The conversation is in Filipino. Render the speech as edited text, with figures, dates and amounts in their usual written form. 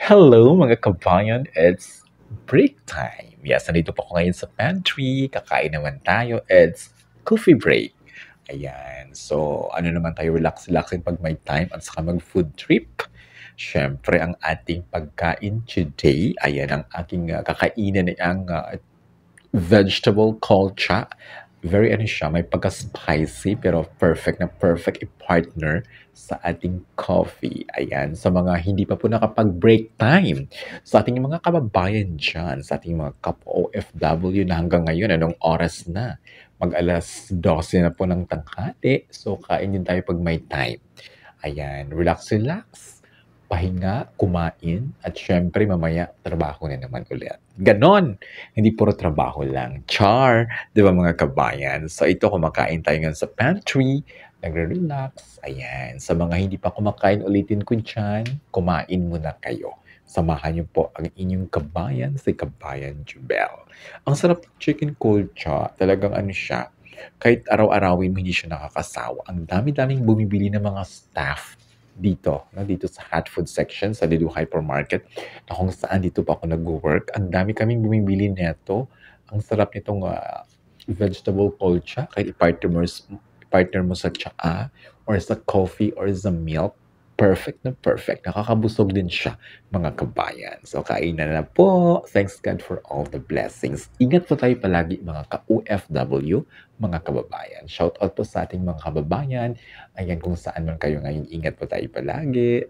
Hello mga kabayan, it's break time. Yes, nandito po ako ngayon sa pantry. Kakain naman tayo. It's coffee break. Ayan. So, ano naman tayo, relax-relaxin pag may time at saka mag-food trip. Siyempre, ang ating pagkain today, ayan ang aking kakainan ay ang vegetable kolcha. Very ano siya, may pagka-spicy pero perfect na perfect i-partner sa ating coffee. Ayan, sa mga hindi pa po nakapag-break time, sa ating mga kababayan dyan, sa ating mga kap-OFW na hanggang ngayon, anong oras na? Mag-alas 12 na po ng tanghali, so kain din tayo pag may time. Ayan, relax-relax, pahinga, kumain, at syempre mamaya trabaho na naman ulit. Ganon! Hindi puro trabaho lang. Char! Di ba mga kabayan? So ito, kumakain tayo ngayon sa pantry, nagre-relax. Ayan. Sa mga hindi pa kumakain, ulitin ko dyan, kumain muna kayo. Samahan niyo po ang inyong kabayan, si Kabayan Jubel. Ang sarap ng chicken kolcha. Talagang ano siya, kahit araw-arawin mo, hindi siya nakakasawa. Ang dami-daming bumibili ng mga staff dito, no? Dito sa hot food section sa Lido Hypermarket, na kung saan dito pa ako nag-work. Ang dami kaming bumibili nito. Ang sarap nitong vegetable kolcha. Kahit i-partner mo sa tsaa or sa coffee or sa milk. Perfect na perfect. Nakakabusog din siya, mga kabayan. So, kain na po. Thanks God for all the blessings. Ingat po tayo palagi, mga ka-OFW, mga kababayan. Shout out po sa ating mga kababayan. Ayan, kung saan man kayo ngayon, ingat po tayo palagi.